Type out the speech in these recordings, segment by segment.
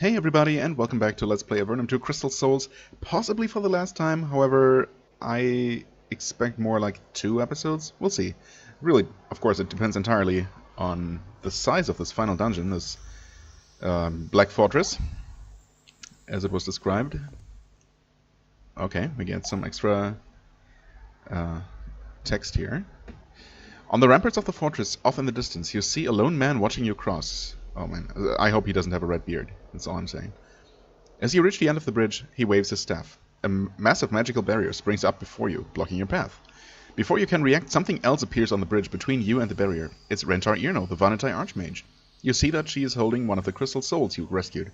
Hey everybody, and welcome back to Let's Play Avernum 2 Crystal Souls, possibly for the last time. However, I expect more like 2 episodes. We'll see. Really, of course, it depends entirely on the size of this final dungeon, this Black Fortress, as it was described. Okay, we get some extra text here. On the ramparts of the fortress, off in the distance, you see a lone man watching you cross. Oh man, I hope he doesn't have a red beard. That's all I'm saying. As you reach the end of the bridge, he waves his staff. A massive magical barrier springs up before you, blocking your path. Before you can react, something else appears on the bridge between you and the barrier. It's Rentar Irno, the Avernite Archmage. You see that she is holding one of the crystal souls you rescued.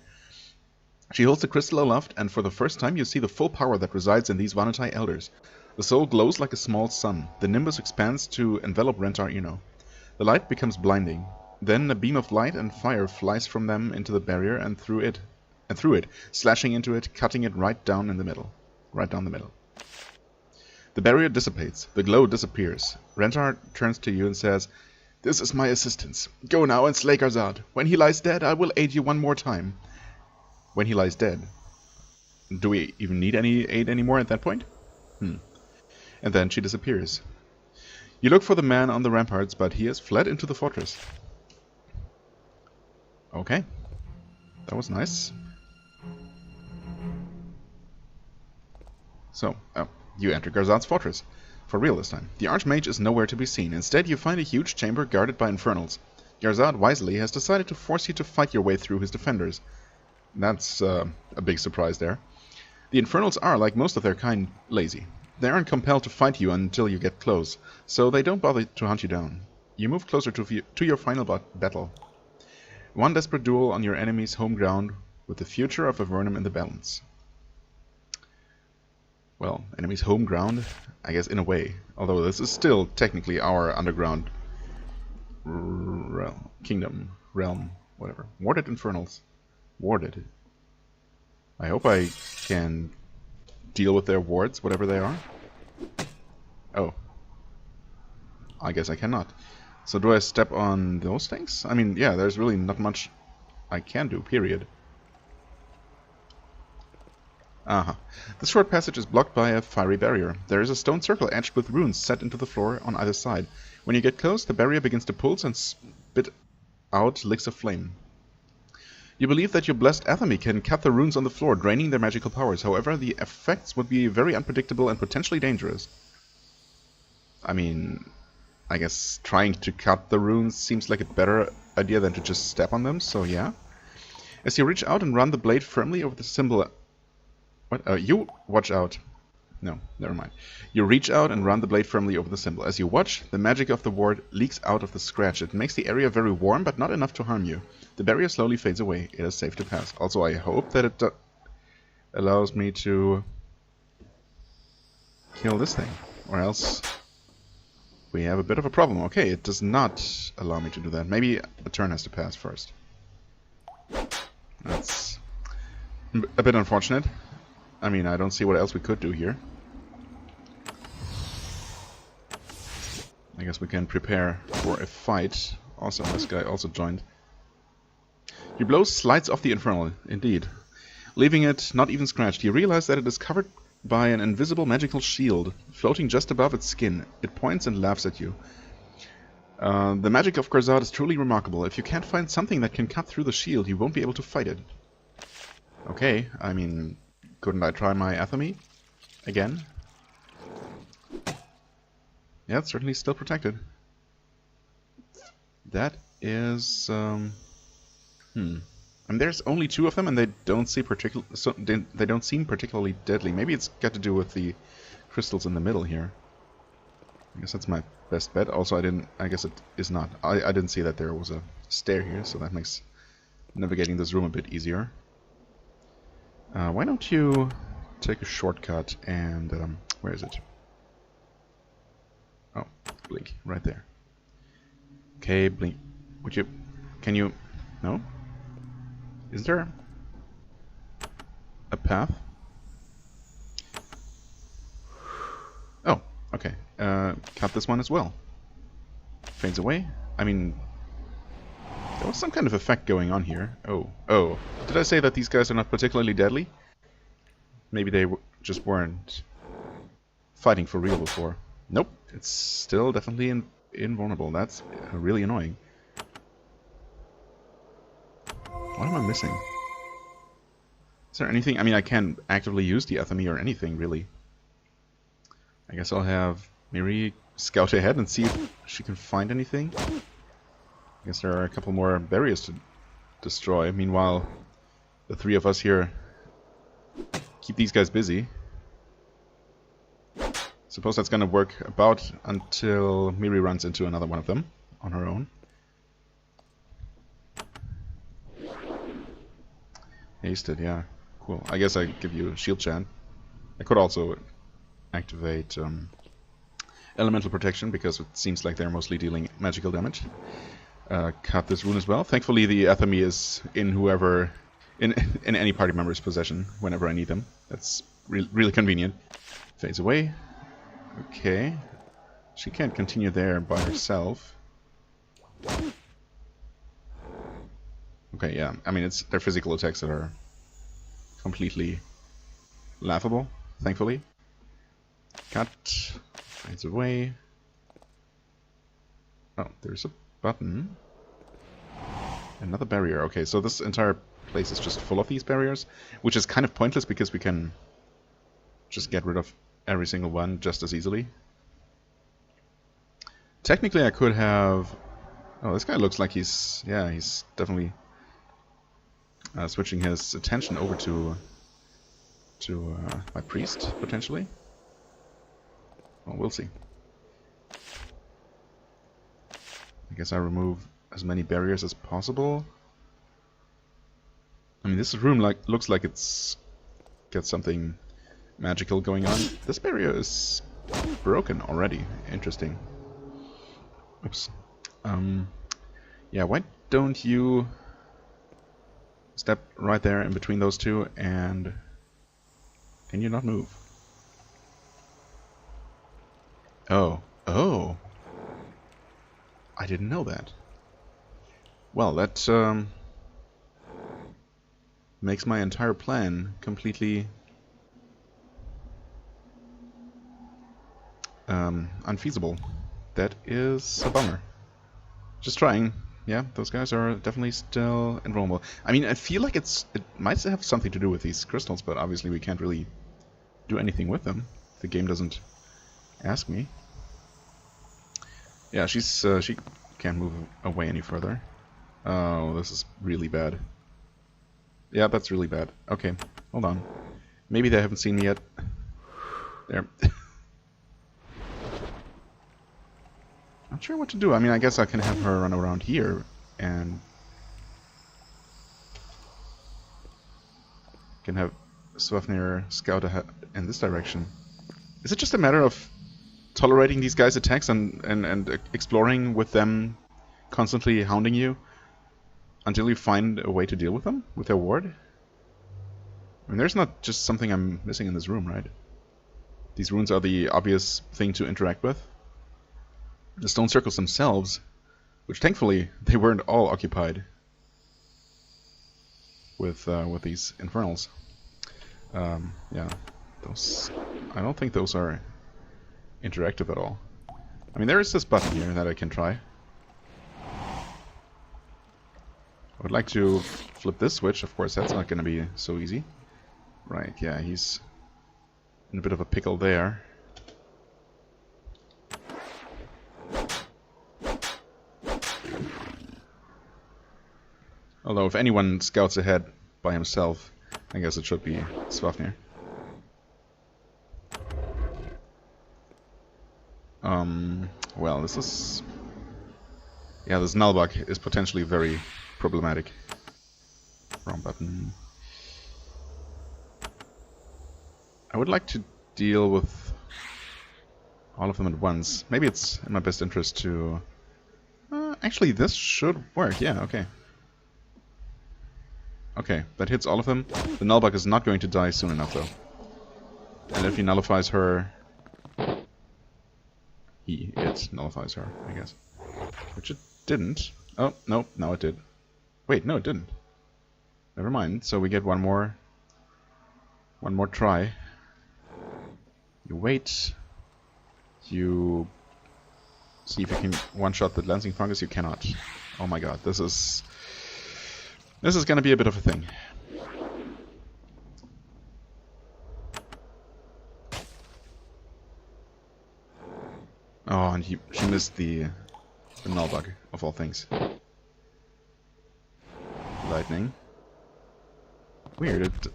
She holds the crystal aloft, and for the first time you see the full power that resides in these Avernite elders. The soul glows like a small sun. The nimbus expands to envelop Rentar Irno. The light becomes blinding. Then a beam of light and fire flies from them into the barrier and through it, slashing into it, cutting it right down the middle. The barrier dissipates. The glow disappears. Rentar turns to you and says, "This is my assistance. Go now and slay Garzad. When he lies dead, I will aid you one more time." When he lies dead. Do we even need any aid anymore at that point? And then she disappears. You look for the man on the ramparts, but he has fled into the fortress. Okay. That was nice. So, you enter Garzad's fortress. For real this time. The Archmage is nowhere to be seen. Instead, you find a huge chamber guarded by infernals. Garzad wisely has decided to force you to fight your way through his defenders. That's a big surprise there. The infernals are, like most of their kind, lazy. They aren't compelled to fight you until you get close, so they don't bother to hunt you down. You move closer to your final battle. One desperate duel on your enemy's home ground, with the future of Avernum in the balance. Well, enemy's home ground, I guess in a way. Although this is still technically our underground realm, whatever. Warded infernals. Warded. I hope I can deal with their wards, whatever they are. Oh. I guess I cannot. So do I step on those things? I mean, yeah, there's really not much I can do, period. This short passage is blocked by a fiery barrier. There is a stone circle etched with runes set into the floor on either side. When you get close, the barrier begins to pulse and spit out licks of flame. You believe that your blessed Avernum can cut the runes on the floor, draining their magical powers. However, the effects would be very unpredictable and potentially dangerous. I mean, I guess trying to cut the runes seems like a better idea than to just step on them, so yeah. As you reach out and run the blade firmly over the symbol... What? You watch out. No, never mind. You reach out and run the blade firmly over the symbol. As you watch, the magic of the ward leaks out of the scratch. It makes the area very warm, but not enough to harm you. The barrier slowly fades away. It is safe to pass. Also, I hope that it allows me to kill this thing, or else we have a bit of a problem. Okay, it does not allow me to do that. Maybe a turn has to pass first. That's a bit unfortunate. I mean, I don't see what else we could do here. I guess we can prepare for a fight. Also, this guy also joined. Your blow slides off the infernal, indeed, leaving it not even scratched. You realize that it is covered by an invisible magical shield, floating just above its skin. It points and laughs at you. The magic of Garzad is truly remarkable. If you can't find something that can cut through the shield, you won't be able to fight it. Okay, I mean, couldn't I try my Avernum again? Yeah, it's certainly still protected. That is, And there's only 2 of them, and they don't seem they don't seem particularly deadly. Maybe it's got to do with the crystals in the middle here. I guess that's my best bet. Also, I guess it is not. I didn't see that there was a stair here, so that makes navigating this room a bit easier. Why don't you take a shortcut and where is it? Oh, Blink, right there. Okay, Blink. Can you? No? Is there a path? Oh, okay. Cut this one as well. Fades away. I mean, There was some kind of effect going on here. Oh. Did I say that these guys are not particularly deadly? Maybe they just weren't fighting for real before. Nope. It's still definitely invulnerable. That's really annoying. What am I missing? Is there anything? I mean, I can't actively use the Athame or anything, really. I guess I'll have Miri scout ahead and see if she can find anything. I guess there are a couple more barriers to destroy. Meanwhile, the three of us here keep these guys busy. Suppose that's gonna work about until Miri runs into another one of them on her own. Hasted, yeah. Cool. I guess I give you shield chant. I could also activate elemental protection because it seems like they're mostly dealing magical damage. Cut this rune as well. Thankfully the Athame is in any party member's possession whenever I need them. That's really convenient. Fades away. Okay. She can't continue there by herself. Okay, yeah. I mean, it's their physical attacks that are completely laughable, thankfully. Cut. Fades away. Oh, there's a button. Another barrier. Okay, so this entire place is just full of these barriers, which is kind of pointless because we can just get rid of every single one just as easily. Technically, I could have... Oh, this guy looks like he's definitely switching his attention over to my priest, potentially. Well, we'll see. I guess I remove as many barriers as possible. I mean, this room looks like it's got something magical going on. This barrier is broken already. Interesting. Oops. Yeah, why don't you step right there in between those two, and can you not move? Oh. I didn't know that. Well, that makes my entire plan completely unfeasible. That is a bummer. Just trying. Yeah, those guys are definitely still invulnerable. I mean, I feel like it might have something to do with these crystals, but obviously we can't really do anything with them. The game doesn't ask me. Yeah, she can't move away any further. Oh, this is really bad. Yeah, that's really bad. Okay, hold on. Maybe they haven't seen me yet. There. Not sure what to do. I mean, I guess I can have her run around here and can have Swafnir scout ahead in this direction. Is it just a matter of tolerating these guys' attacks and exploring with them, constantly hounding you until you find a way to deal with them, with their ward? I mean, there's not just something I'm missing in this room, right? These runes are the obvious thing to interact with. The stone circles themselves, which thankfully they weren't all occupied with these infernals. Yeah, those. I don't think those are interactive at all. I mean, there is this button here that I can try. I would like to flip this switch. Of course, that's not going to be so easy. Right? Yeah, he's in a bit of a pickle there. Although, if anyone scouts ahead by himself, I guess it should be Swafnir. Well, this is... Yeah, this nullbug is potentially very problematic. Wrong button. I would like to deal with all of them at once. Maybe it's in my best interest to... actually, this should work. Yeah, okay. Okay, that hits all of them. The nullbug is not going to die soon enough, though. And if he nullifies her... It nullifies her, I guess. Which it didn't. Oh, no, now it did. Wait, no, it didn't. Never mind. So we get one more try. You wait. You see if you can one-shot the lancing fungus. You cannot. Oh my god, this is gonna be a bit of a thing. Oh, and she missed the nullbug, of all things. Lightning. Weird, it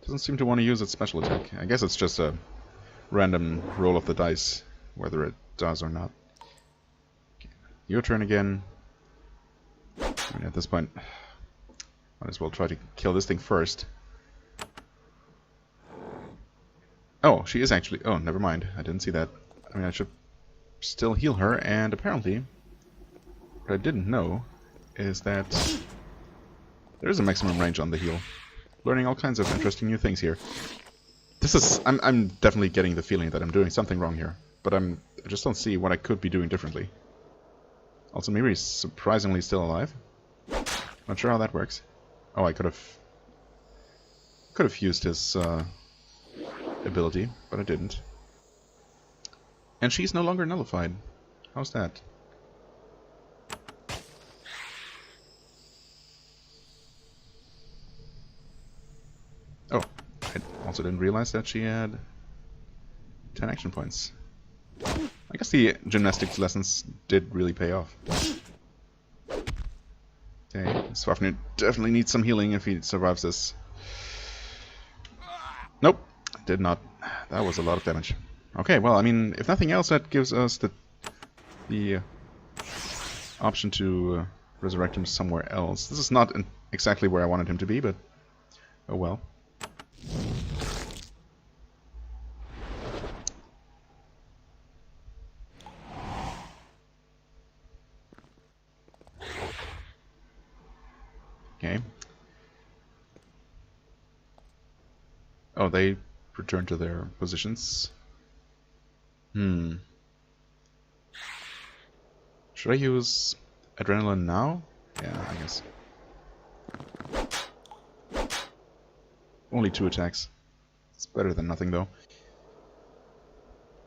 doesn't seem to want to use its special attack. I guess it's just a random roll of the dice, whether it does or not. Your turn again. I mean, at this point, might as well try to kill this thing first. Oh, she is actually... Oh, never mind. I didn't see that. I mean, I should still heal her, and apparently, what I didn't know is that there is a maximum range on the heal. Learning all kinds of interesting new things here. This is... I'm definitely getting the feeling that I'm doing something wrong here, but I just don't see what I could be doing differently. Also, Miri's surprisingly still alive. Not sure how that works. Oh, I could have used his ability, but I didn't. And she's no longer nullified. How's that? Oh, I also didn't realize that she had 10 action points. I guess the gymnastics lessons did really pay off. Okay, Swafnir definitely needs some healing if he survives this. Nope, did not. That was a lot of damage. Okay, well, I mean, if nothing else, that gives us the option to resurrect him somewhere else. This is not exactly where I wanted him to be, but oh well. Okay. Oh, they return to their positions. Should I use adrenaline now? Yeah, I guess. Only 2 attacks. It's better than nothing, though.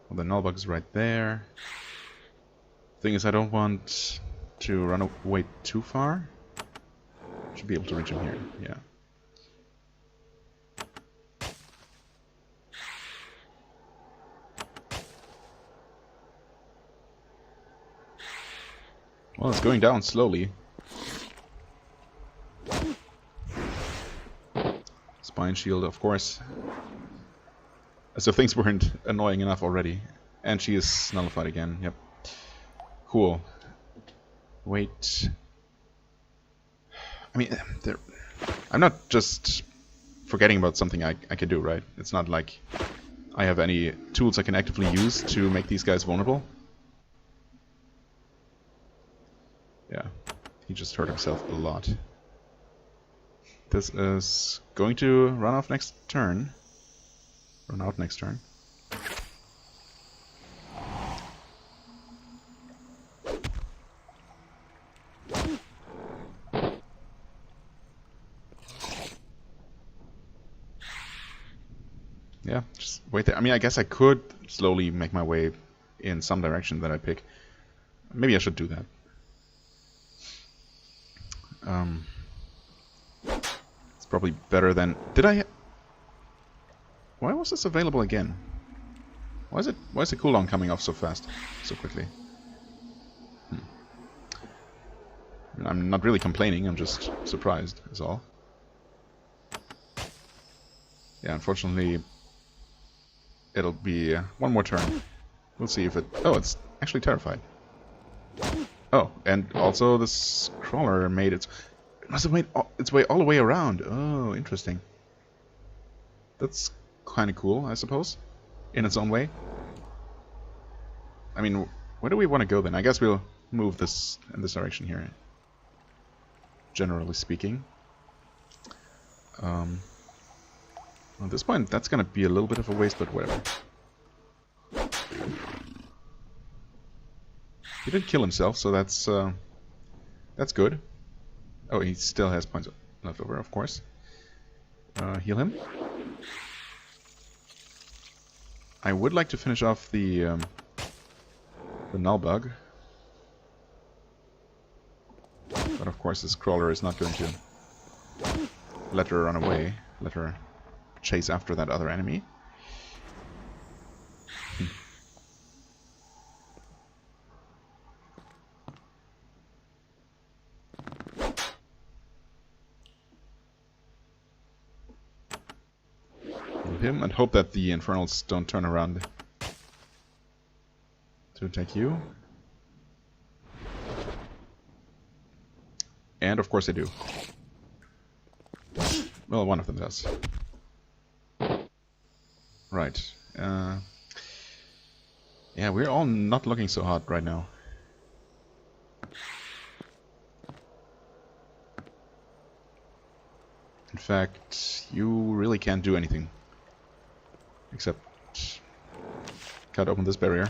Well, the nullbug's right there. Thing is, I don't want to run away too far. Should be able to reach him here, yeah. Well, it's going down slowly. Spine shield, of course. As if things weren't annoying enough already. And she is nullified again, yep. Cool. Wait. I mean, I'm not just forgetting about something I can do, right? It's not like I have any tools I can actively use to make these guys vulnerable. Yeah, he just hurt himself a lot. This is going to run off next turn. Run out next turn. Yeah, just wait there. I mean, I guess I could slowly make my way in some direction that I pick. Maybe I should do that. It's probably better than... Did I... Why was this available again? Why is the cooldown coming off so fast? So quickly? I mean, I'm not really complaining, I'm just surprised, is all. Yeah, unfortunately... It'll be one more turn. We'll see if it... Oh, it's actually terrified. Oh, and also this crawler made its... It must have made its way all the way around. Oh, interesting. That's kind of cool, I suppose. In its own way. I mean, where do we want to go then? I guess we'll move this in this direction here. Generally speaking. At this point, that's going to be a little bit of a waste, but whatever. He didn't kill himself, so that's good. Oh, he still has points left over, of course. Heal him. I would like to finish off the null bug. But of course this crawler is not going to let her run away. Let her chase after that other enemy. Him and hope that the infernals don't turn around to attack you. And of course they do. Well, one of them does. Right. Yeah, we're all not looking so hot right now. In fact, you really can't do anything. Except cut open this barrier.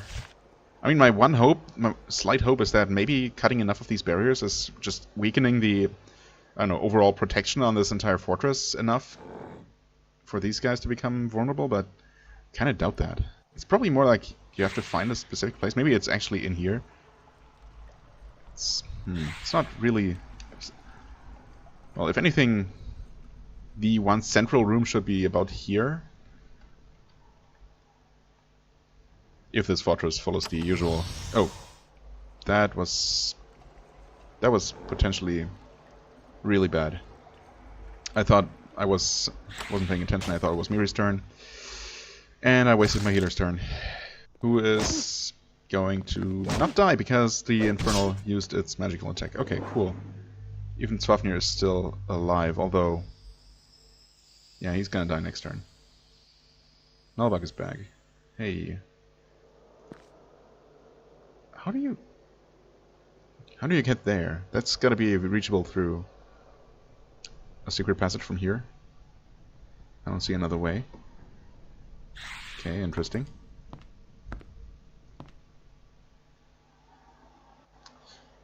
I mean, my one hope, my slight hope, is that maybe cutting enough of these barriers is just weakening the, I don't know, overall protection on this entire fortress enough for these guys to become vulnerable, but kind of doubt that. It's probably more like you have to find a specific place. Maybe it's actually in here. It's not really... Well, if anything, the one central room should be about here. If this fortress follows the usual... Oh, that was potentially really bad. I thought I wasn't paying attention. I thought it was Miri's turn, and I wasted my healer's turn, who is going to not die because the Infernal used its magical attack. Okay, cool. Even Swafnir is still alive, although... Yeah, he's gonna die next turn. Nullbug is back. Hey... How do you get there? That's gotta be reachable through a secret passage from here. I don't see another way. Okay, interesting.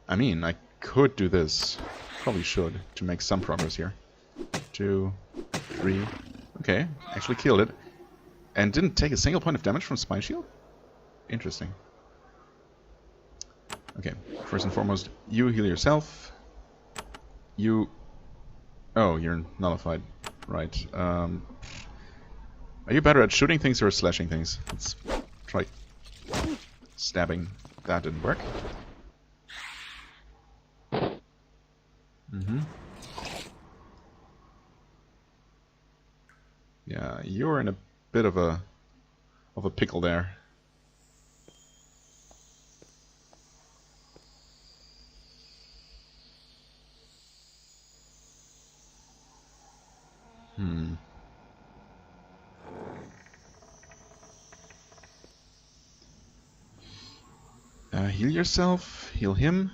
I mean, I could do this. Probably should, to make some progress here. 2, 3... Okay, actually killed it. And didn't take a single point of damage from Spine Shield? Interesting. Okay, first and foremost, you heal yourself. You... Oh, you're nullified. Right. Are you better at shooting things or slashing things? Let's try stabbing. That didn't work. Yeah, you're in a bit of a pickle there. Heal yourself, heal him.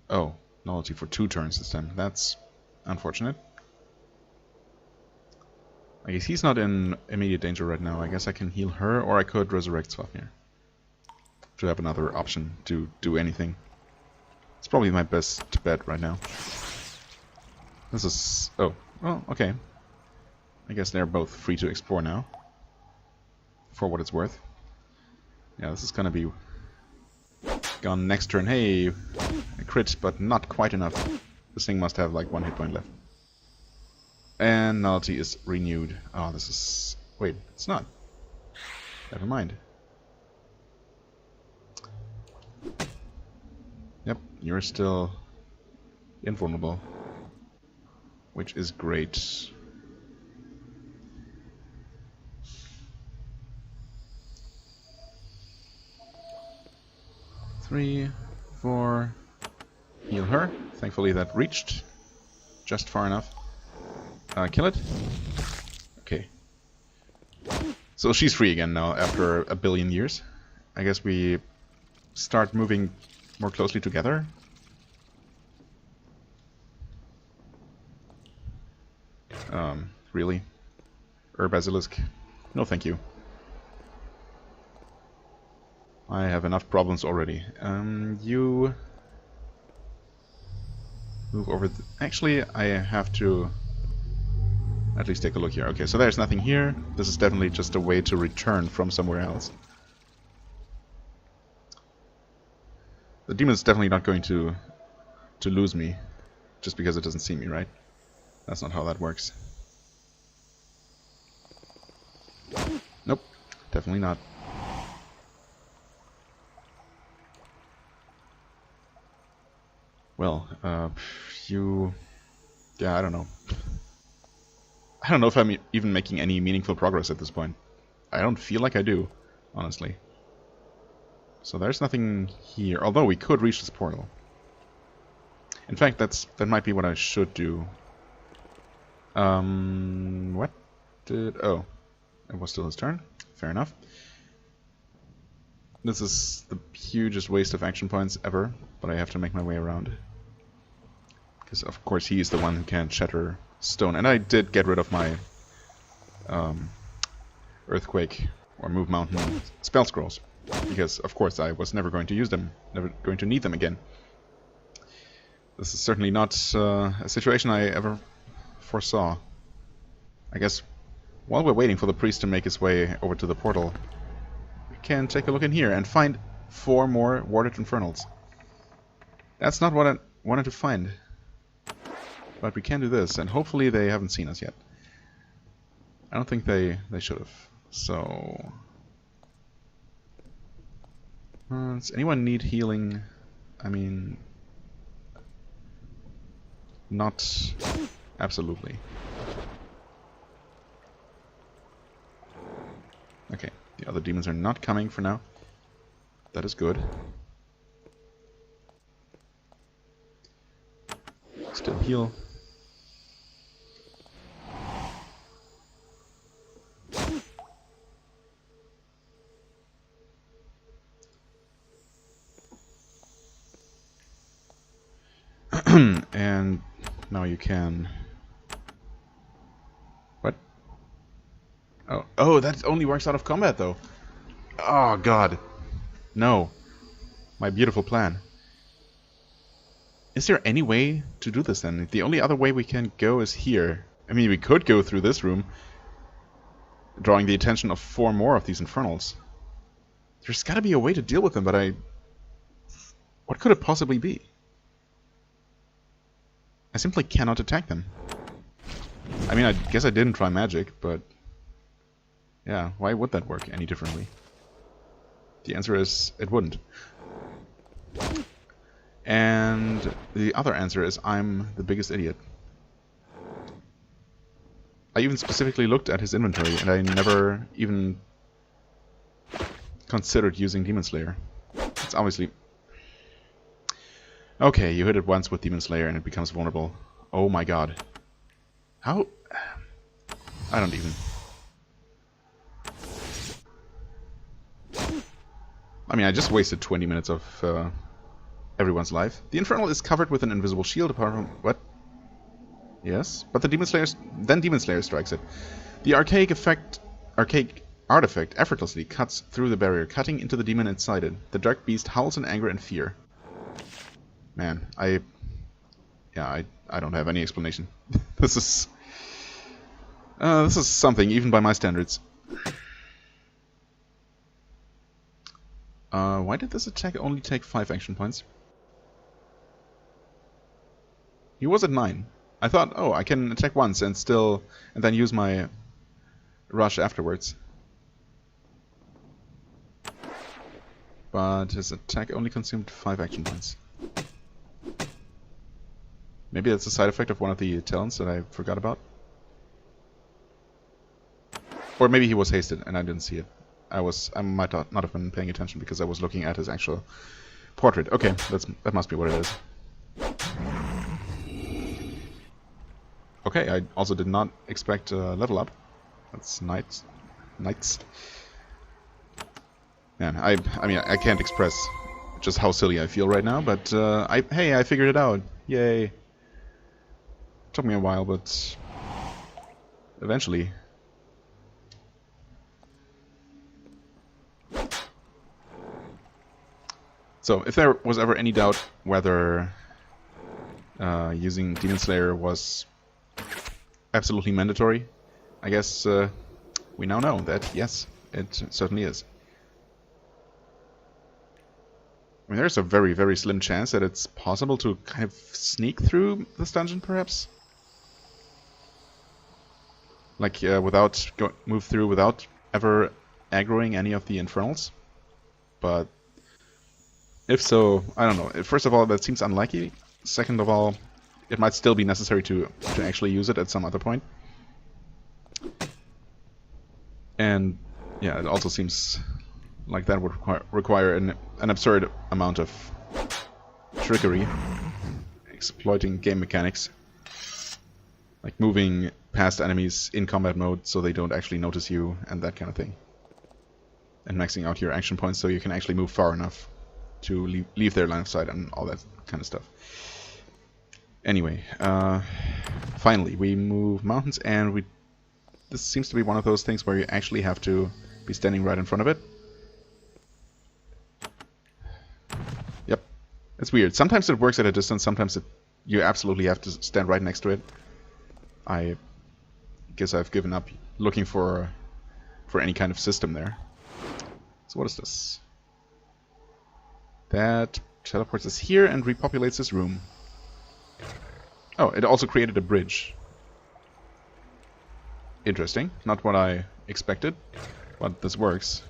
Oh, nullity for 2 turns this time. That's unfortunate. I guess he's not in immediate danger right now. I guess I can heal her, or I could resurrect Swafnir to have another option to do anything. It's probably my best bet right now. This is... Oh, well, okay. I guess they're both free to explore now. For what it's worth. Yeah, this is gonna be gone next turn. Hey, a crit, but not quite enough. This thing must have like 1 hit point left. And nullity is renewed. Oh, this is... Wait, it's not. Never mind. Yep, you're still invulnerable. Which is great. Three, 4, heal her. Thankfully that reached just far enough. Kill it. Okay. So she's free again now after a billion years. I guess we start moving more closely together. Really? Basilisk? No thank you. I have enough problems already. You move over. Actually, I have to at least take a look here. Okay, so there's nothing here. This is definitely just a way to return from somewhere else. The demon's definitely not going to lose me just because it doesn't see me, right? That's not how that works. Nope, definitely not. Well, yeah, I don't know. I don't know if I'm even making any meaningful progress at this point. I don't feel like I do, honestly. So there's nothing here, although we could reach this portal. In fact, that might be what I should do. What did... Oh, it was still his turn. Fair enough. This is the hugest waste of action points ever, but I have to make my way around. Because, of course, he's the one who can shatter stone. And I did get rid of my Earthquake or Move Mountain spell scrolls. Because, of course, I was never going to use them. Never going to need them again. This is certainly not a situation I ever foresaw. I guess while we're waiting for the priest to make his way over to the portal, we can take a look in here and find 4 more warded infernals. That's not what I wanted to find. But we can do this, and hopefully they haven't seen us yet. I don't think they should have. So... does anyone need healing? I mean... Not absolutely. Okay, the other demons are not coming for now. That is good. Still heal. And now you can... What? Oh, that only works out of combat, though. Oh, God. No. My beautiful plan. Is there any way to do this, then? The only other way we can go is here. I mean, we could go through this room, drawing the attention of 4 more of these infernals. There's gotta be a way to deal with them, but what could it possibly be? I simply cannot attack them. I mean, I guess I didn't try magic, but... Yeah, why would that work any differently? The answer is, it wouldn't. And the other answer is, I'm the biggest idiot. I even specifically looked at his inventory, and I never even considered using Demon Slayer. It's obviously... Okay, you hit it once with Demon Slayer and it becomes vulnerable. Oh my god. How? I don't even... I mean, I just wasted 20 minutes of everyone's life. The Infernal is covered with an invisible shield apart from... What? Yes? But the Demon Slayer strikes it. The archaic artifact effortlessly cuts through the barrier, cutting into the demon inside it. The dark beast howls in anger and fear. Man, I don't have any explanation. This is something, even by my standards. Why did this attack only take 5 action points? He was at 9. I thought, oh, I can attack once and then use my rush afterwards. But his attack only consumed 5 action points. Maybe that's a side effect of one of the talents that I forgot about. Or maybe he was hasted and I didn't see it. I might not have been paying attention because I was looking at his actual portrait. Okay, that must be what it is. Okay, I also did not expect a level up. That's nice. Man, I mean, I can't express just how silly I feel right now, but hey, I figured it out. Yay. Took me a while, but eventually. So, if there was ever any doubt whether using Demon Slayer was absolutely mandatory. I guess we now know that, yes, it certainly is. I mean, there's a very, very slim chance that it's possible to kind of sneak through this dungeon, perhaps? Like, move through without ever aggroing any of the infernals. But if so, I don't know. First of all, that seems unlikely. Second of all, it might still be necessary to actually use it at some other point. And yeah, it also seems like that would require an absurd amount of trickery, exploiting game mechanics, like moving past enemies in combat mode so they don't actually notice you and that kind of thing, and maxing out your action points so you can actually move far enough to leave their line of sight and all that kind of stuff. Anyway, finally we move mountains, and this seems to be one of those things where you actually have to be standing right in front of it. Yep, it's weird. Sometimes it works at a distance, sometimes you absolutely have to stand right next to it. I guess I've given up looking for any kind of system there. So what is this? That teleports us here and repopulates this room. Oh, it also created a bridge. Interesting. Not what I expected, but this works.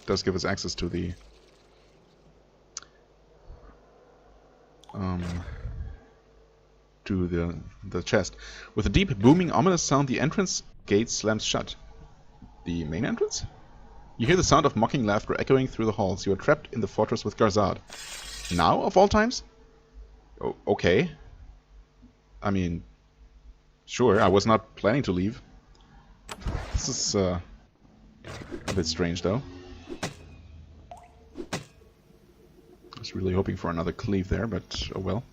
It does give us access to the chest. With a deep, booming, ominous sound, the entrance gate slams shut. The main entrance? You hear the sound of mocking laughter echoing through the halls. You are trapped in the fortress with Garzad. Now, of all times? Oh, okay. I mean, sure, I was not planning to leave. This is a bit strange, though. I was really hoping for another cleave there, but oh well.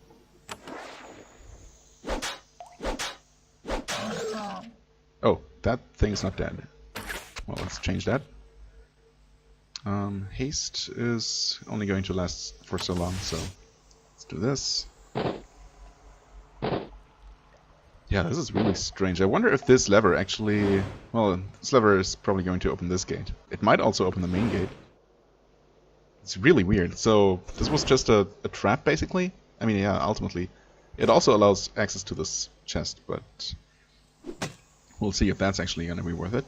Oh, that thing's not dead. Well, let's change that. Haste is only going to last for so long, so let's do this. Yeah, this is really strange. I wonder if this lever actually... Well, this lever is probably going to open this gate. It might also open the main gate. It's really weird. So, this was just a trap, basically? I mean, yeah, ultimately. It also allows access to this chest, but... we'll see if that's actually going to be worth it.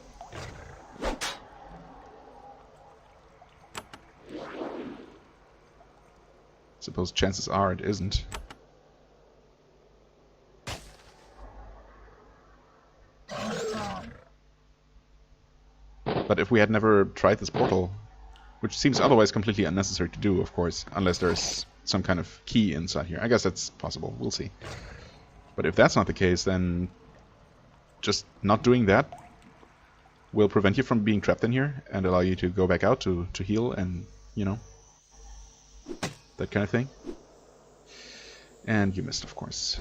Suppose chances are it isn't. But if we had never tried this portal, which seems otherwise completely unnecessary to do, of course, unless there's some kind of key inside here. I guess that's possible. We'll see. But if that's not the case, then just not doing that will prevent you from being trapped in here and allow you to go back out to heal and, you know, that kind of thing. And you missed, of course.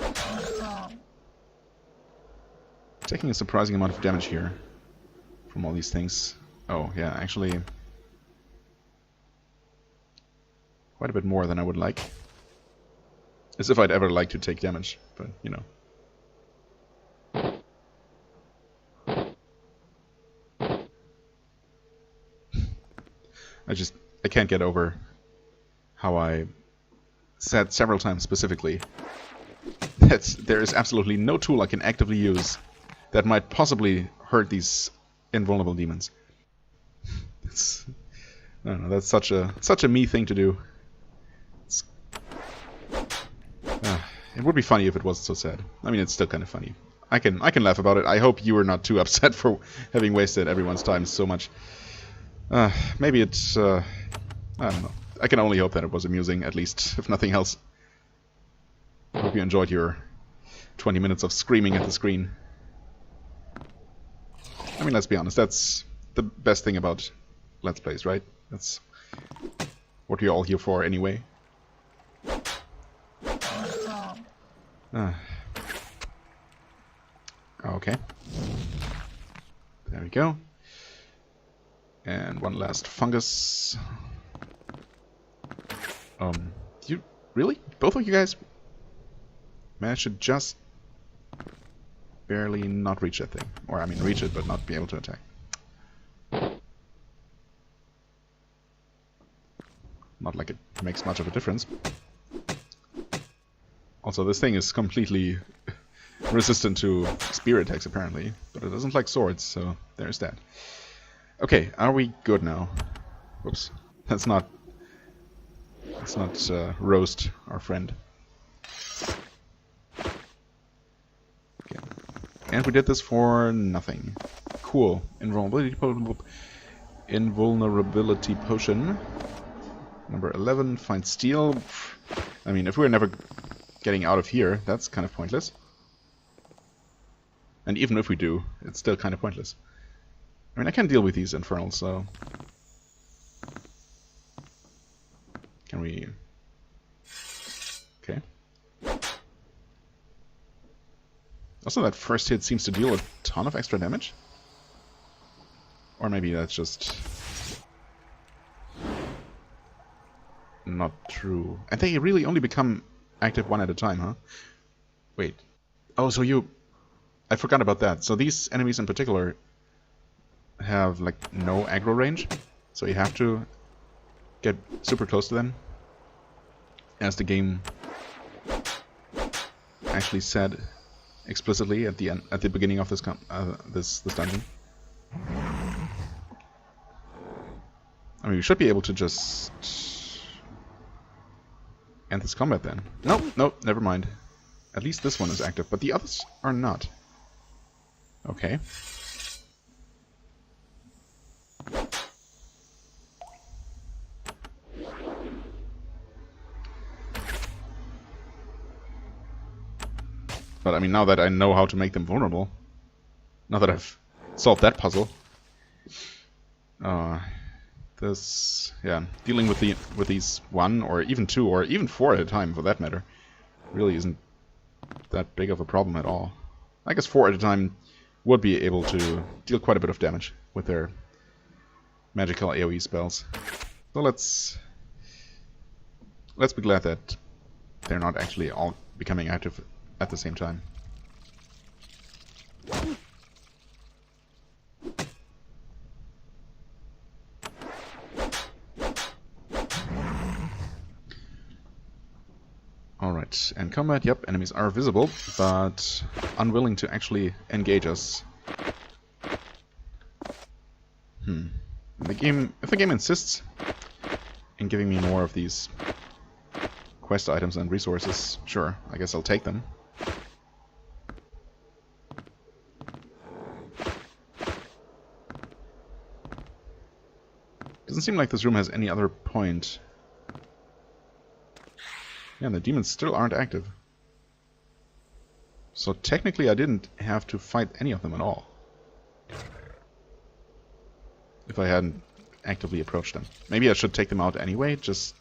Taking a surprising amount of damage here from all these things. Oh, yeah, actually quite a bit more than I would like. As if I'd ever like to take damage, but, you know. I can't get over how I said several times specifically that there is absolutely no tool I can actively use that might possibly hurt these invulnerable demons. I don't know, that's such a me thing to do. It would be funny if it wasn't so sad. I mean, it's still kind of funny. I can laugh about it. I hope you were not too upset for having wasted everyone's time so much. Maybe it's... I don't know. I can only hope that it was amusing, at least, if nothing else. I hope you enjoyed your 20 minutes of screaming at the screen. I mean, let's be honest, that's the best thing about Let's Plays, right? That's what you're all here for anyway. Okay. There we go. And one last fungus. You really? Both of you guys? managed to just barely not reach that thing. Or, I mean, reach it, but not be able to attack. Not like it makes much of a difference. Also, this thing is completely resistant to spear attacks, apparently. But it doesn't like swords, so there's that. Okay, are we good now? Whoops. Let's not roast our friend. Okay. And we did this for nothing. Cool. Invulnerability potion. Number 11, find steel. I mean, if we're never getting out of here, that's kind of pointless. And even if we do, it's still kind of pointless. I mean, I can deal with these infernals, so... Can we... Okay. Also, that first hit seems to deal a ton of extra damage. Or maybe that's just... not true. And they really only become active one at a time, huh? Wait. Oh, so you... I forgot about that. So these enemies in particular have, like, no aggro range. So you have to get super close to them. As the game actually said explicitly at the end, at the beginning of this this dungeon. I mean, we should be able to just end this combat then. Nope, nope, never mind. At least this one is active, but the others are not. Okay. But I mean, now that I know how to make them vulnerable, now that I've solved that puzzle, dealing with these one or even two or even four at a time, for that matter, really isn't that big of a problem at all. I guess 4 at a time would be able to deal quite a bit of damage with their magical AoE spells. So let's be glad that they're not actually all becoming active at the same time. Alright, and combat, yep, enemies are visible, but unwilling to actually engage us. If the game insists in giving me more of these quest items and resources, sure, I guess I'll take them. Doesn't seem like this room has any other point. Yeah, and the demons still aren't active. So technically I didn't have to fight any of them at all. If I hadn't actively approached them. Maybe I should take them out anyway, just...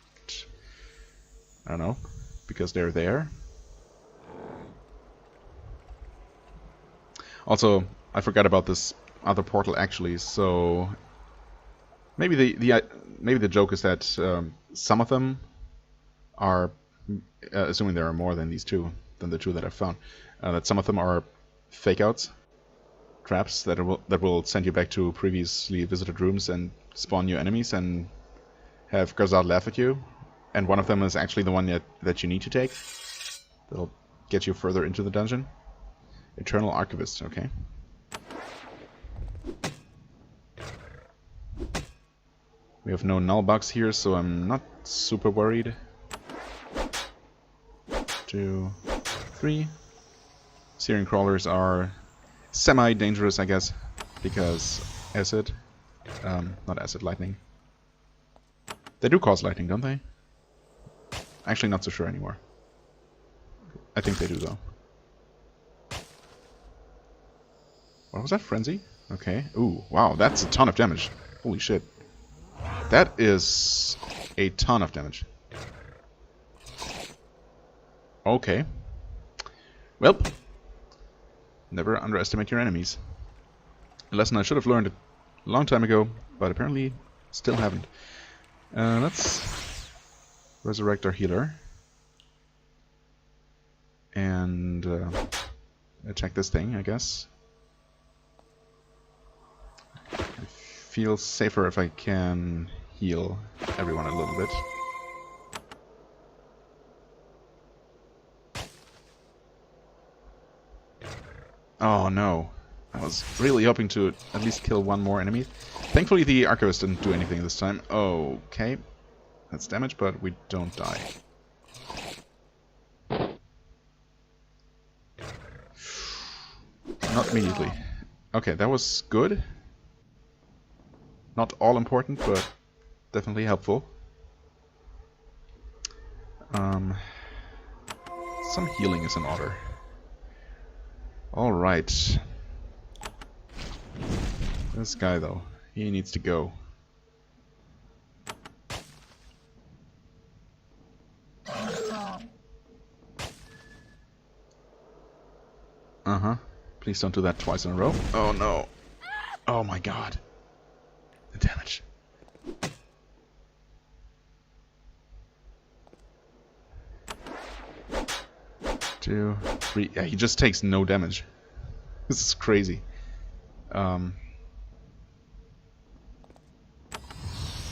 I don't know, because they're there. Also, I forgot about this other portal actually, so... Maybe the joke is that some of them are... assuming there are more than these two, than the two that I've found, that some of them are fake outs, traps that will send you back to previously visited rooms and spawn new enemies and have Garzad laugh at you, and one of them is actually the one that you need to take. That'll get you further into the dungeon. Eternal Archivist, okay. We have no null bugs here, so I'm not super worried. 2, 3. Searing crawlers are semi-dangerous, I guess, because acid, not acid, lightning. They do cause lightning, don't they? Actually, not so sure anymore. I think they do, though. What was that? Frenzy? Okay. Ooh, wow, that's a ton of damage. Holy shit. That is a ton of damage. Okay. Well, never underestimate your enemies. A lesson I should have learned a long time ago, but apparently still haven't. Let's resurrect our healer. And attack this thing, I guess. I feel safer if I can heal everyone a little bit. Oh no. I was really hoping to at least kill one more enemy. Thankfully the Archivist didn't do anything this time. Okay. That's damage, but we don't die. Not immediately. Okay, that was good. Not all important, but definitely helpful. Some healing is in order. Alright. This guy, though, he needs to go. Uh-huh. Please don't do that twice in a row. Oh no. Oh my god. The damage. 2, 3. Yeah, he just takes no damage. This is crazy.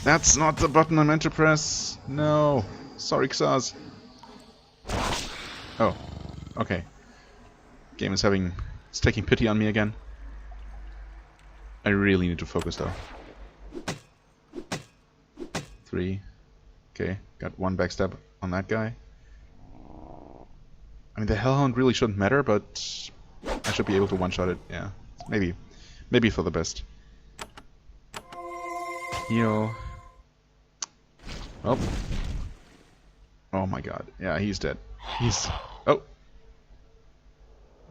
That's not the button I meant to press. No. Sorry, Xaz. Oh. Okay. Game is it's taking pity on me again. I really need to focus though. 3. Okay, got one backstab on that guy. I mean, the Hellhound really shouldn't matter, but I should be able to one-shot it. Yeah, maybe for the best. Heal. Oh. Oh my god. Yeah, he's dead. Oh.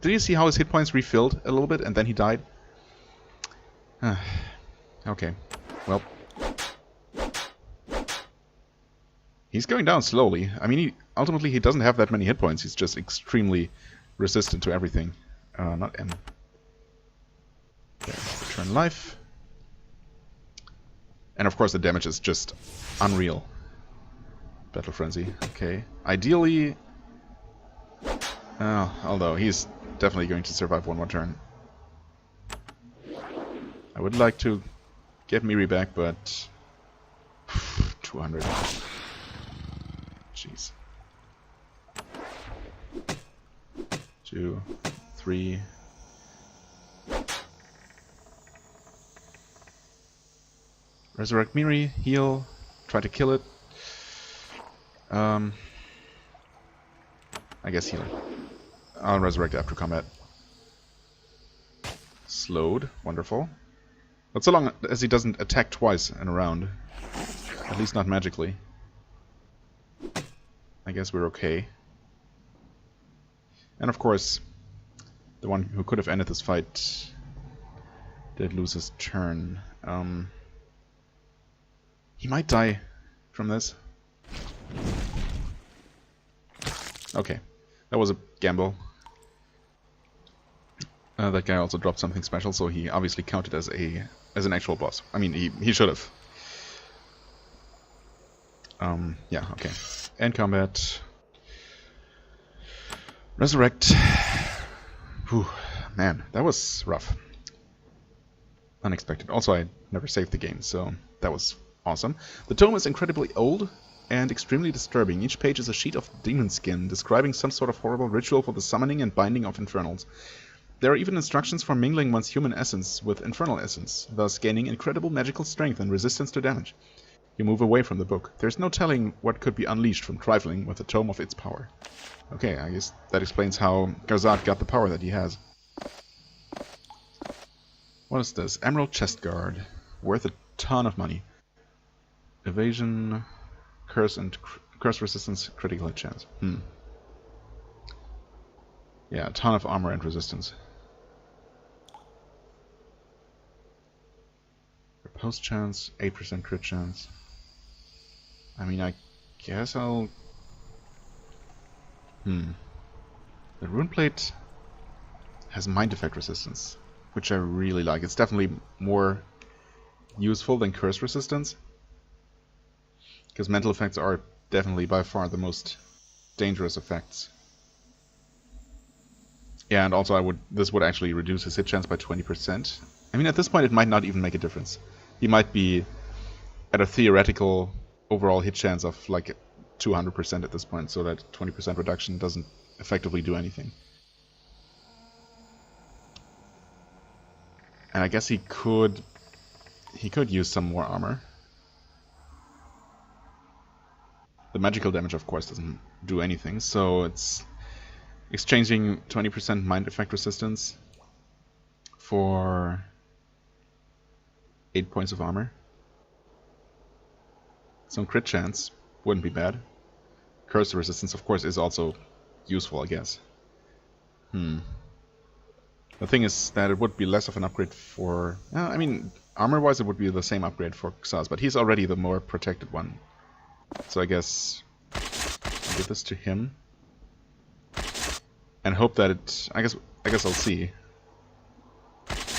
Did you see how his hit points refilled a little bit and then he died? Okay. Well. He's going down slowly. I mean, ultimately he doesn't have that many hit points. He's just extremely resistant to everything. Not M. Okay, return life. And of course the damage is just unreal. Battle Frenzy. Okay. Ideally... although he's definitely going to survive one more turn. I would like to get Miri back, but... 200. Jeez. 2, 3... Resurrect Miri, heal, try to kill it. I guess heal. I'll resurrect after combat. Slowed, wonderful. But so long as he doesn't attack twice in a round. At least not magically. I guess we're okay. And of course, the one who could have ended this fight did lose his turn. He might die from this. Okay, that was a gamble. That guy also dropped something special, so he obviously counted as an actual boss. I mean, he should have. Yeah, okay. End combat. Resurrect. Whew, man, that was rough. Unexpected. Also, I never saved the game, so that was awesome. The tome is incredibly old and extremely disturbing. Each page is a sheet of demon skin, describing some sort of horrible ritual for the summoning and binding of infernals. There are even instructions for mingling one's human essence with infernal essence, thus gaining incredible magical strength and resistance to damage. You move away from the book. There's no telling what could be unleashed from trifling with the tome of its power. Okay, I guess that explains how Garzad got the power that he has. What is this? Emerald Chest Guard. Worth a ton of money. Evasion, curse resistance, critical hit chance. Yeah, a ton of armor and resistance. Post chance, 8% crit chance. I mean, I guess I'll... The rune plate has mind effect resistance, which I really like. It's definitely more useful than curse resistance. Because mental effects are definitely by far the most dangerous effects. Yeah, and also this would actually reduce his hit chance by 20%. I mean, at this point, it might not even make a difference. He might be at a theoretical overall hit chance of like 200% at this point, so that 20% reduction doesn't effectively do anything. And I guess he could use some more armor. The magical damage, of course, doesn't do anything, so it's exchanging 20% mind effect resistance for 8 points of armor. Some crit chance wouldn't be bad. Curse resistance, of course, is also useful, I guess. The thing is that it would be less of an upgrade for... I mean, armor-wise it would be the same upgrade for Xaz, but he's already the more protected one. So I guess I'll give this to him. And hope that it... I guess I'll see,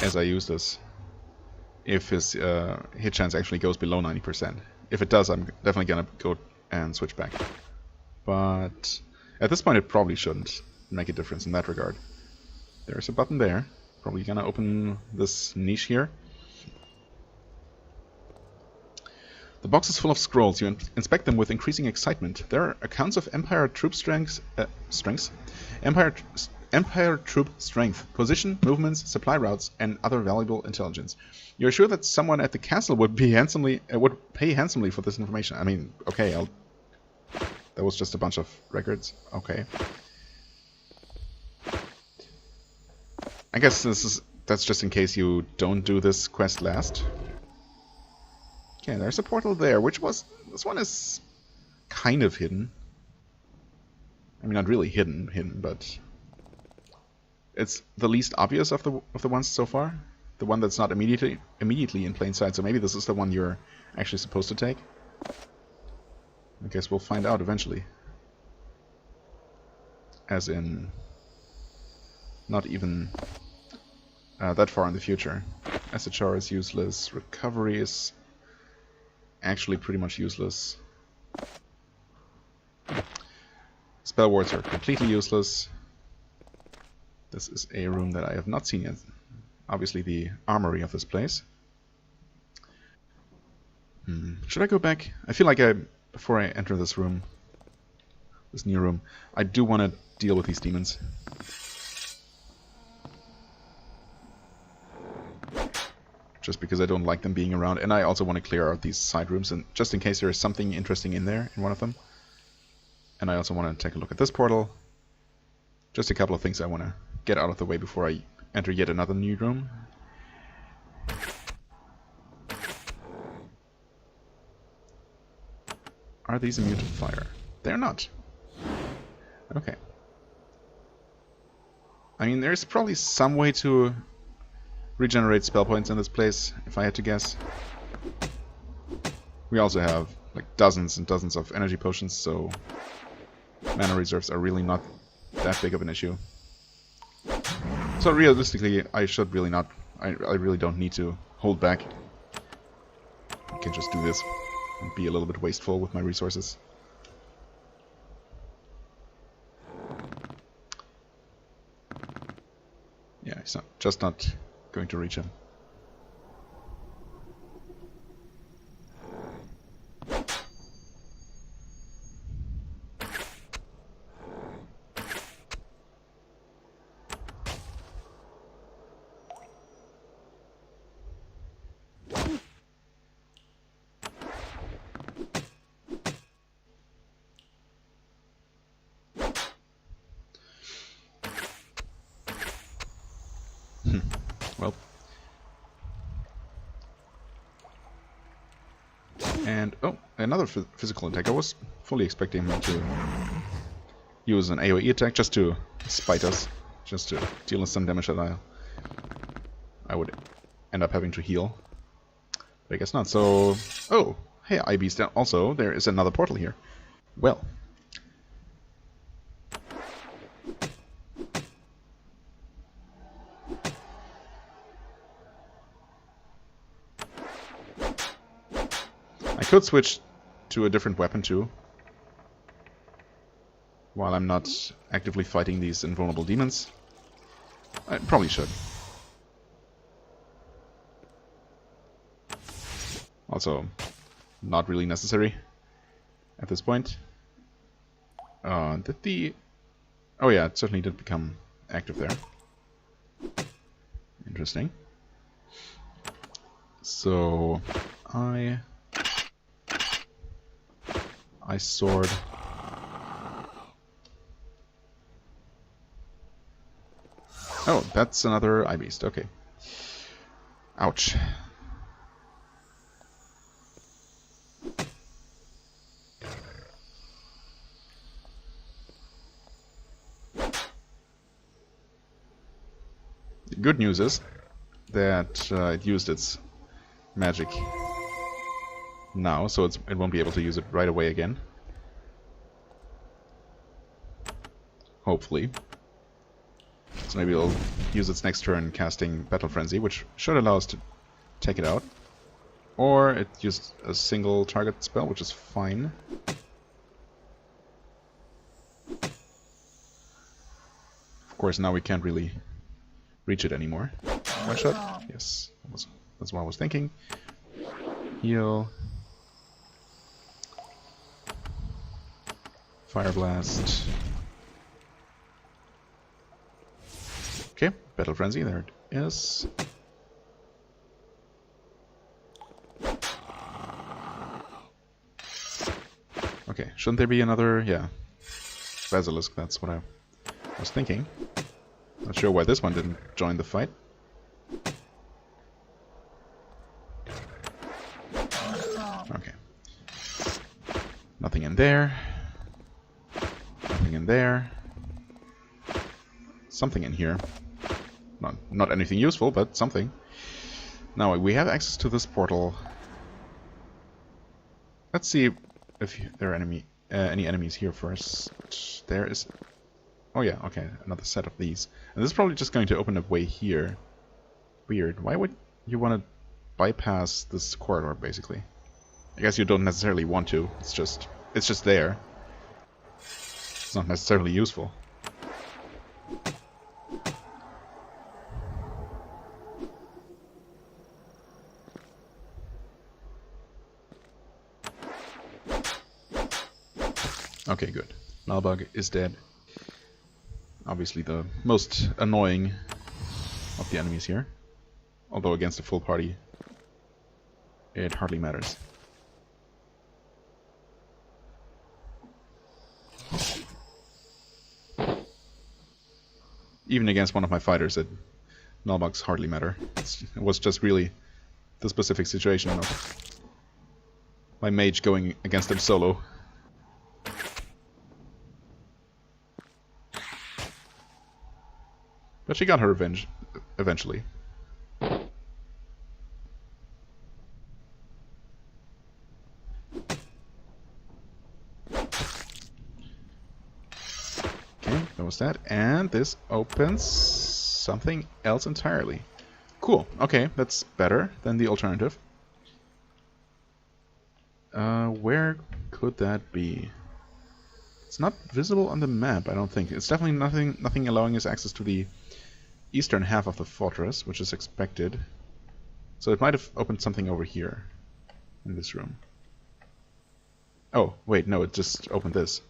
as I use this, if his hit chance actually goes below 90%. If it does, I'm definitely gonna go and switch back. But at this point it probably shouldn't make a difference in that regard. There's a button there. Probably gonna open this niche here. The box is full of scrolls. You inspect them with increasing excitement. There are accounts of Empire troop strengths, Empire troop strength, position, movements, supply routes, and other valuable intelligence. You're sure that someone at the castle would pay handsomely for this information. I mean, okay, that was just a bunch of records. Okay. I guess that's just in case you don't do this quest last. Okay, there's a portal there, this one is kind of hidden. I mean, not really hidden, but it's the least obvious of the ones so far. The one that's not immediately in plain sight. So maybe this is the one you're actually supposed to take. I guess we'll find out eventually. As in, not even that far in the future. SHR is useless. Recovery is actually pretty much useless. Spell wards are completely useless. This is a room that I have not seen yet. Obviously the armory of this place. Should I go back? I feel like before I enter this room, this new room, I do want to deal with these demons. Just because I don't like them being around, and I also want to clear out these side rooms, and just in case there is something interesting in there, in one of them. And I also want to take a look at this portal. Just a couple of things I want to get out of the way before I enter yet another new room. Are these immune to fire? They're not. Okay. I mean, there's probably some way to regenerate spell points in this place, if I had to guess. We also have like dozens and dozens of energy potions, so mana reserves are really not that big of an issue. So realistically, I should really not... I really don't need to hold back. I can just do this and be a little bit wasteful with my resources. Yeah, he's just not going to reach him. Well. And, oh, another physical attack. I was fully expecting him to use an AoE attack just to spite us, just to deal us some damage that I would end up having to heal. But I guess not, so... Oh, hey, IB's down. Also, there is another portal here. Well. I could switch to a different weapon too, while I'm not actively fighting these invulnerable demons. I probably should. Also, not really necessary at this point. Did the... Oh yeah, it certainly did become active there. Interesting. So, I sword. Oh, that's another eye beast. Okay. Ouch. The good news is that it used its magic now, so it won't be able to use it right away again. Hopefully. So maybe it'll use its next turn casting Battle Frenzy, which should allow us to take it out. Or it used a single target spell, which is fine. Of course, now we can't really reach it anymore. One shot? Yes. That's what I was thinking. Heal. Fire Blast. Okay, Battle Frenzy, there it is. Okay, shouldn't there be another, yeah, Basilisk, that's what I was thinking. Not sure why this one didn't join the fight. Okay. Nothing in there. Nothing in there. Something in here. Not anything useful, but something. Now we have access to this portal. Let's see if there are any enemies here first. There is... Oh yeah, okay, another set of these. And this is probably just going to open a way here. Weird. Why would you want to bypass this corridor, basically? I guess you don't necessarily want to. It's just there. It's not necessarily useful. Okay, good. Nullbug is dead. Obviously the most annoying of the enemies here. Although against a full party, it hardly matters. Even against one of my fighters, nullbugs hardly matter. It was just really the specific situation of my mage going against him solo. But she got her revenge eventually. Okay, that was that. And this opens something else entirely. Cool. Okay, that's better than the alternative. Where could that be? It's not visible on the map, I don't think. It's definitely nothing allowing us access to the eastern half of the fortress, which is expected. So it might have opened something over here in this room. Oh, wait, no, it just opened this.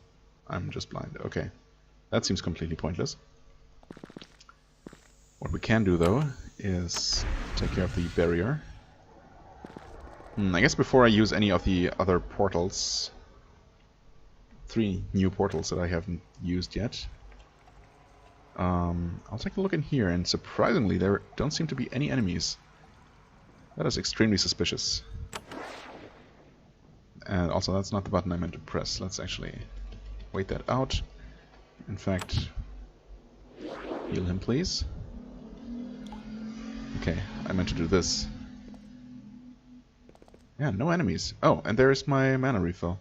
I'm just blind. Okay. That seems completely pointless. What we can do, though, is take care of the barrier. I guess before I use any of the other portals, 3 new portals that I haven't used yet, I'll take a look in here, and surprisingly there don't seem to be any enemies. That is extremely suspicious. And also that's not the button I meant to press. Let's actually wait that out. In fact, heal him please. Okay, I meant to do this. Yeah, no enemies. Oh, and there's my mana refill.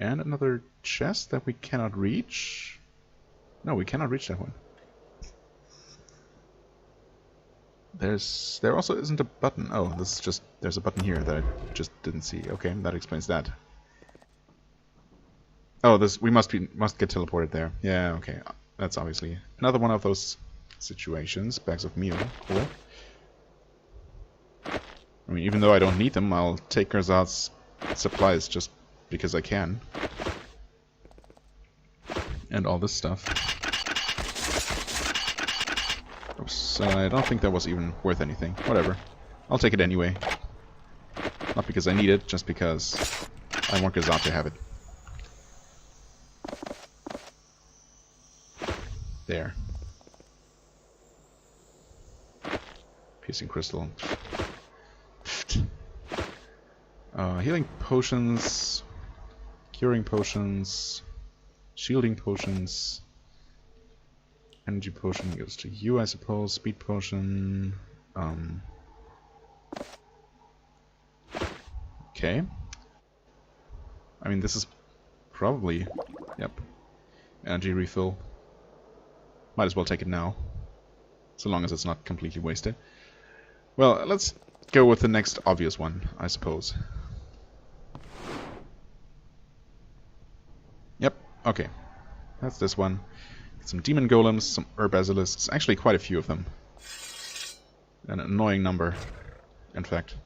And another chest that we cannot reach. No, we cannot reach that one. There also isn't a button. Oh, this is just... There's a button here that I just didn't see. Okay, that explains that. Oh, we must get teleported there. Yeah, okay. That's obviously another one of those situations. Bags of meal. Cool. I mean, even though I don't need them, I'll take Garzad's supplies just because I can. And all this stuff. Oops, I don't think that was even worth anything. Whatever. I'll take it anyway. Not because I need it, just because I want Garzad to have it. There. Piercing crystal. Healing potions, curing potions, shielding potions, energy potion goes to you, I suppose. Speed potion. Okay. I mean, this is probably, yep, energy refill. Might as well take it now, so long as it's not completely wasted. Well, let's go with the next obvious one, I suppose. Yep, okay. That's this one. Get some demon golems, some basilisks, actually quite a few of them. An annoying number, in fact.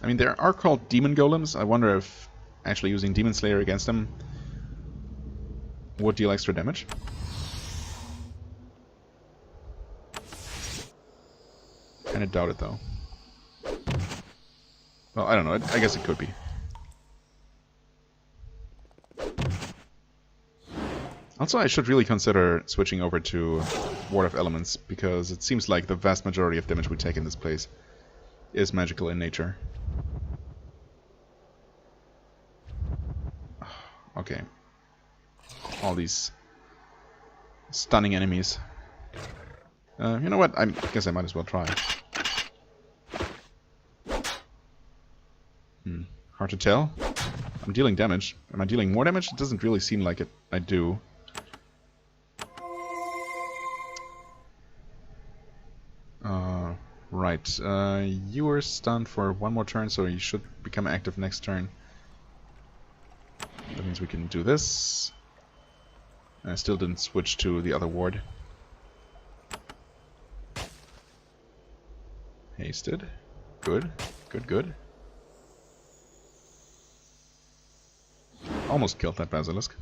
I mean, there are called demon golems. I wonder if actually using Demon Slayer against them would deal extra damage. Kinda doubt it, though. Well, I don't know. I guess it could be. Also, I should really consider switching over to Ward of Elements, because it seems like the vast majority of damage we take in this place is magical in nature. Okay. All these stunning enemies. You know what? I guess I might as well try. Hard to tell. I'm dealing damage. Am I dealing more damage? It doesn't really seem like it. I do. Right. You were stunned for one more turn, so you should become active next turn. That means we can do this. I still didn't switch to the other ward. Hasted. Good. Good, good. Almost killed that basilisk.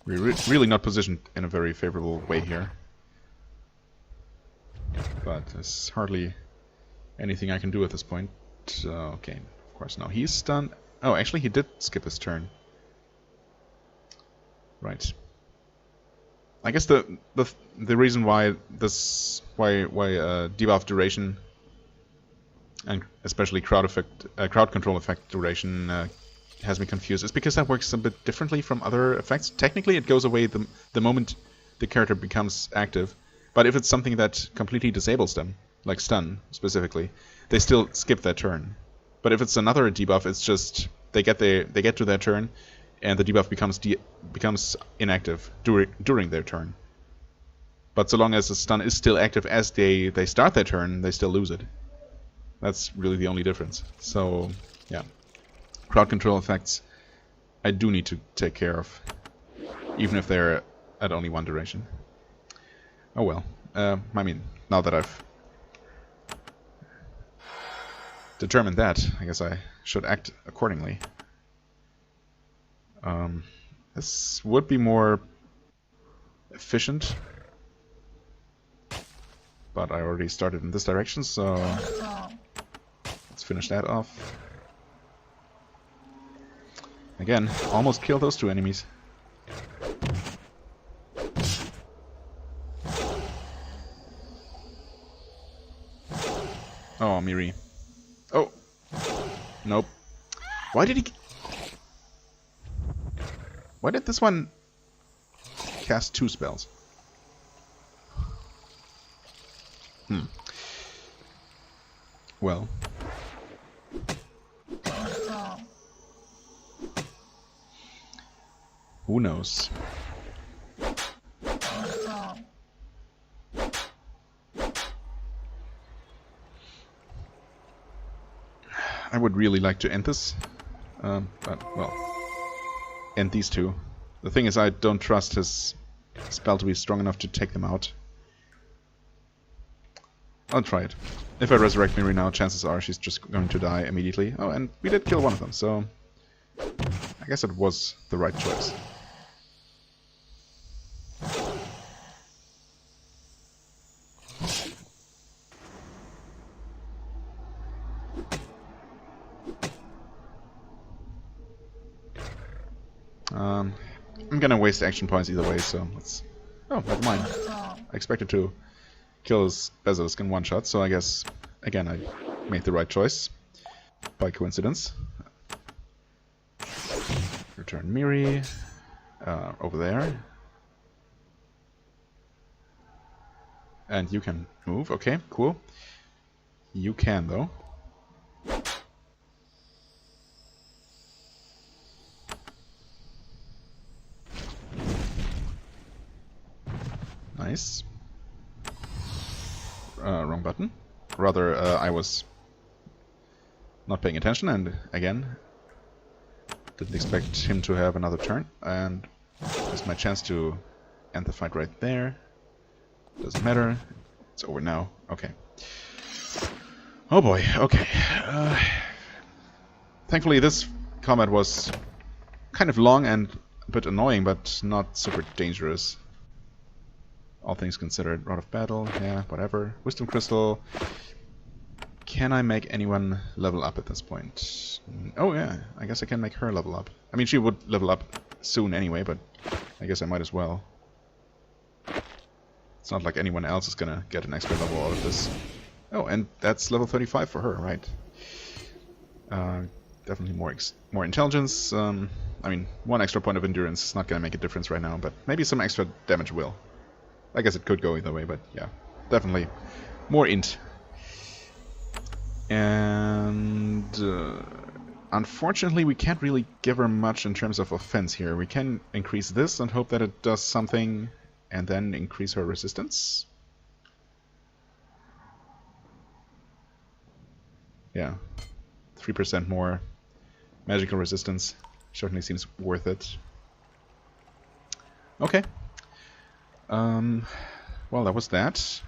We're really not positioned in a very favorable way here. But there's hardly anything I can do at this point. Okay, of course now he's stunned. Oh, actually he did skip his turn. Right. I guess the reason why debuff duration and especially crowd control effect duration has me confused is because that works a bit differently from other effects. Technically, it goes away the moment the character becomes active, but if it's something that completely disables them, like stun specifically, they still skip that turn. But if it's another debuff, it's just they get to their turn, and the debuff becomes inactive during their turn. But so long as the stun is still active as they start their turn, they still lose it. That's really the only difference. So, yeah. Crowd control effects I do need to take care of, even if they're at only one duration. Oh well. I mean, now that I've determined that, I guess I should act accordingly. This would be more efficient, but I already started in this direction, so let's finish that off. Again, almost kill those two enemies. Oh, Miri. Oh! Nope. Why did this one cast 2 spells? Well. Who knows? I would really like to end this. But, well, end these two. The thing is, I don't trust his spell to be strong enough to take them out. I'll try it. If I resurrect Miri now, chances are she's just going to die immediately. Oh, and we did kill one of them, so I guess it was the right choice. I'm gonna waste action points either way, so let's... Oh, never mind. I expected to kill his Basilisk in one shot, so I guess, again, I made the right choice. By coincidence. Return Miri. Over there. And you can move, okay, cool. You can, though. Nice. Wrong button. Rather, I was not paying attention, and again, didn't expect him to have another turn, and there's my chance to end the fight right there. Doesn't matter. It's over now. Okay. Oh boy, okay. Thankfully this combat was kind of long and a bit annoying, but not super dangerous. All things considered. Rod of Battle, yeah, whatever. Wisdom Crystal. Can I make anyone level up at this point? Oh yeah, I guess I can make her level up. I mean, she would level up soon anyway, but I guess I might as well. It's not like anyone else is gonna get an extra level out of this. Oh, and that's level 35 for her, right. Definitely more intelligence. I mean, one extra point of endurance is not gonna make a difference right now, but maybe some extra damage will. I guess it could go either way, but yeah, definitely more int. And unfortunately, we can't really give her much in terms of offense here. We can increase this and hope that it does something, and then increase her resistance. Yeah, 3% more magical resistance certainly seems worth it. Okay. Well, that was that.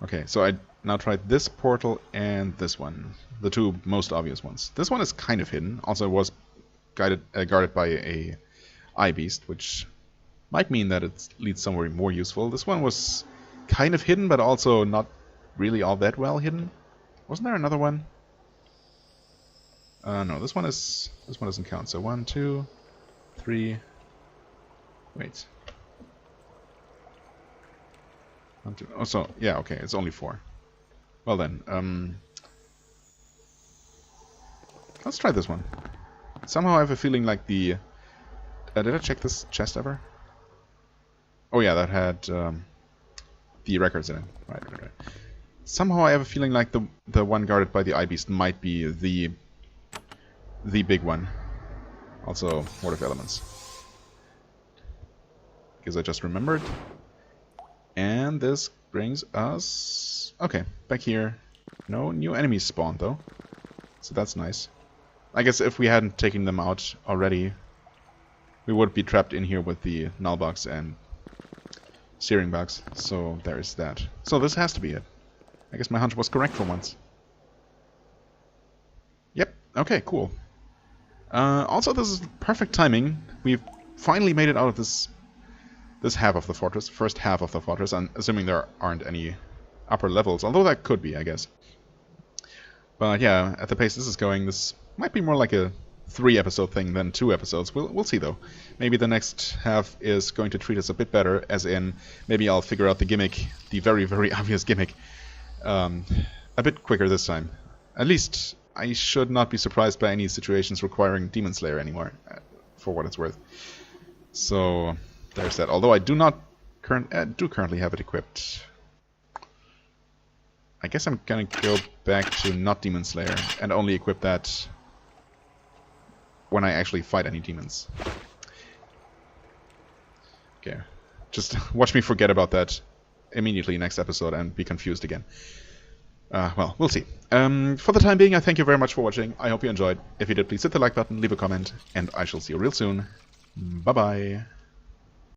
Okay, so I now tried this portal and this one, the two most obvious ones. This one is kind of hidden. Also, it was guarded by a eye beast, which might mean that it leads somewhere more useful. This one was kind of hidden, but also not really all that well hidden. Wasn't there another one? No, this one doesn't count. So 1, 2, 3. Wait. 1, 2. Oh, so yeah, okay, it's only 4. Well then, let's try this one. Somehow I have a feeling like the... did I check this chest ever? Oh yeah, that had the records in it. Right. Somehow I have a feeling like the one guarded by the eye beast might be the big one. Also, Ward of Elements. Because I just remembered. And this brings us... Okay, back here. No new enemies spawned, though. So that's nice. I guess if we hadn't taken them out already, we would be trapped in here with the null box and steering box. So there is that. So this has to be it. I guess my hunch was correct for once. Yep, okay, cool. Also, this is perfect timing. We've finally made it out of this half of the fortress, first half of the fortress, and assuming there aren't any upper levels, although that could be, I guess. But yeah, at the pace this is going, this might be more like a 3-episode thing than 2 episodes. We'll see though. Maybe the next half is going to treat us a bit better, as in maybe I'll figure out the gimmick, the very, very obvious gimmick, a bit quicker this time. At least I should not be surprised by any situations requiring Demon Slayer anymore, for what it's worth. So there's that. Although I do not currently have it equipped. I guess I'm gonna go back to not Demon Slayer and only equip that when I actually fight any demons. Okay, just watch me forget about that immediately next episode and be confused again. Well, we'll see. For the time being, I thank you very much for watching. I hope you enjoyed. If you did, please hit the like button, leave a comment, and I shall see you real soon. Bye-bye.